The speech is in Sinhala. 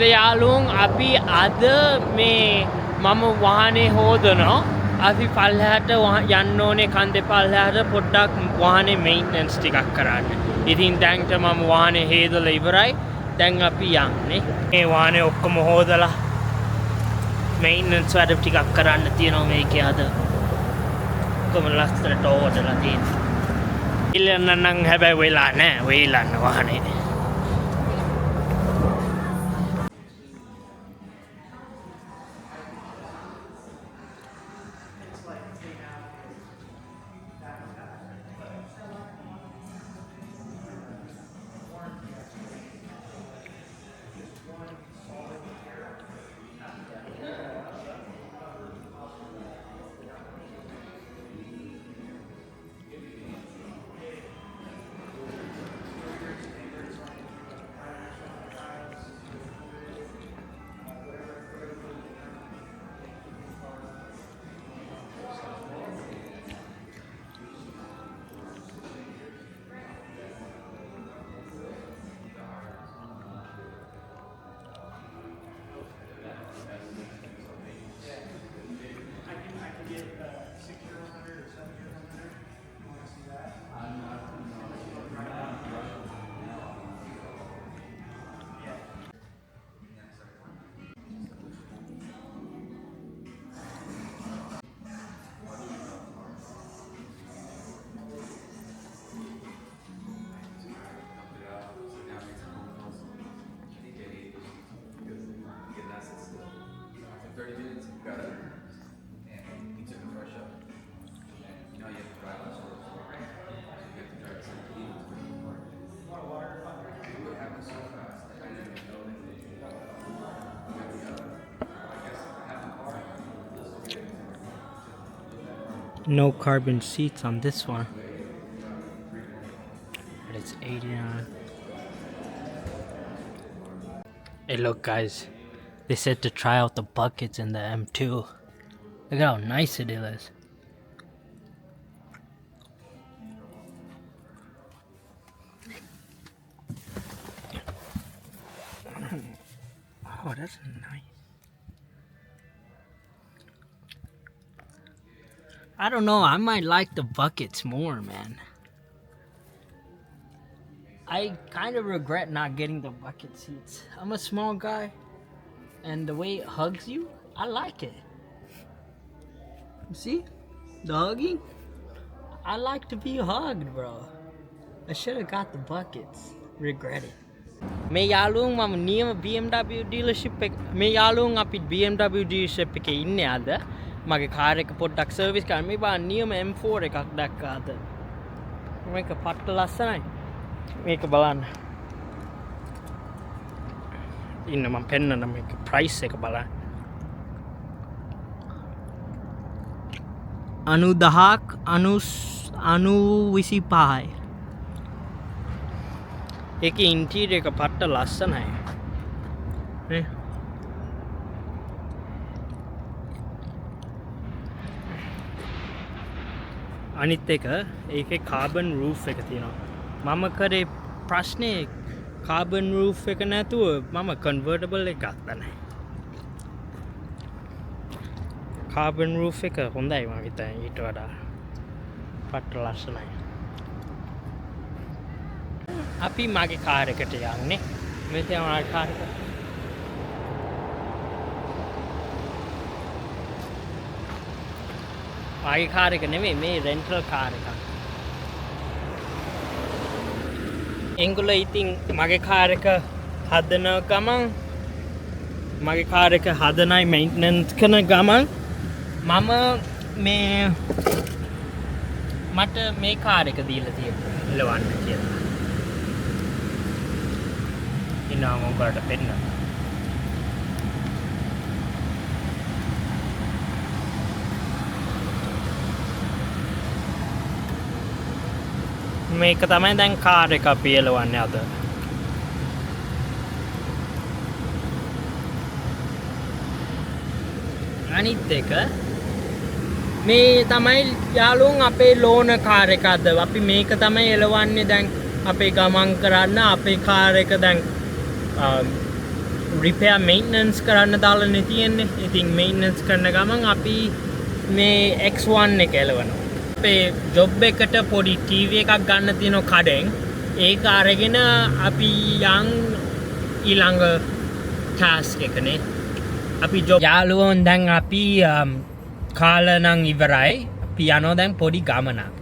මොකද යාළුවෝ අපි අද මේ මම වාහනේ හොදනවා අපි පල්ලෙහාට යන්න ඕනේ කන්දේ පල්ලෙහාට පොඩ්ඩක් වාහනේ මේන්ටනන්ස් ටිකක් කරන්න. ඉතින් දැන්ට මම වාහනේ හේදලා ඉවරයි. දැන් අපි යන්නේ. මේ වාහනේ ඔක්කොම හොදලා මේන්ටනන්ස් වැඩ ටිකක් කරන්න තියෙනවා මේකේ අද. ඔක්කොම ලස්සනට ඕඩලා තියෙනවා. ඉල්ලන්න නම් හැබැයි වෙලා නැහැ. වෙයිලන්න වාහනේ. No carbon seats on this one. But it's 89. Hey look guys, they said to try out the buckets in the M2. Look how nice it is. Oh, that's nice. I don't know, I might like the buckets more, man. I kind of regret not getting the bucket seats. I'm a small guy, and the way it hugs you, I like it. See? The hugging? I like to be hugged, bro. I should have got the buckets. Regret it. මේ යාළුවෝ මම නියම BMW dealership එක මේ යාළුවෝ අපි BMW dealership එකේ ඉන්නේ අද. මගේ කාර් එක පොඩ්ඩක් සර්විස් කරන්න මේ බා නියම M4 එකක් දැක්කා අද. මේක පට්ට ලස්සනයි. මේක බලන්න. ඉන්න මම පෙන්නන්න මේක ප්‍රයිස් එක බලන්න. 90ක් 95යි. ඒකේ ඉන්ටීරියර් එක පට්ට ලස්සනයි. නේ? අනිත් එක ඒකේ කාබන් රූෆ් එක තියෙනවා. මම කරේ ප්‍රශ්නේ කාබන් රූෆ් එක නැතුව මම කන්වර්ටබල් එක ගත්තා නැහැ. කාබන් රූෆ් එක හොඳයි මම හිතන්නේ ඊට වඩා පට්ට ලස්සනයි. අපි මගේ කාර් එකට යන්නේ. මේ තමයි කාර් එක. මගේ කාර් එක නෙමෙයි මේ රෙන්ටල් කාර් එකක්. එංගොල්ලෝ ඉතින් මගේ කාර් එක හදන ගමන් මගේ කාර් එක හදනයි මේන්ටනන්ස් කරන ගමන් මම මට මේ කාර් එක දීලා තියෙනවා ඉලවන්න කියලා. ඉන්නවා මම ඔයාලට පෙන්නන්න. මේක තමයි දැන් කාර් එක අපි එලවන්නේ අද. අනිත් එක මේ තමයි යාළුවෝ අපේ ලෝන කාර් එක අද අපි මේක තමයි එලවන්නේ දැන් අපේ ගමන් කරන්න අපේ කාර් එක දැන් රිපෙයාර් මේන්ටනන්ස් කරන්න දාලානේ තියෙන්නේ. ඉතින් මේන්ටනන්ස් කරන ගමන් අපි මේ X1 එක එලවනවා. අපේ ජොබ් එකට පොඩි TV එකක් ගන්න තියෙනවා කඩෙන්. ඒක අරගෙන අපි යන් ඊළඟ ටාස්ක් එකනේ. අපි ජොබ් යාළුවෝන් දැන් අපි කාලා නම් ඉවරයි. අපි යනවා දැන් පොඩි ගමනක්.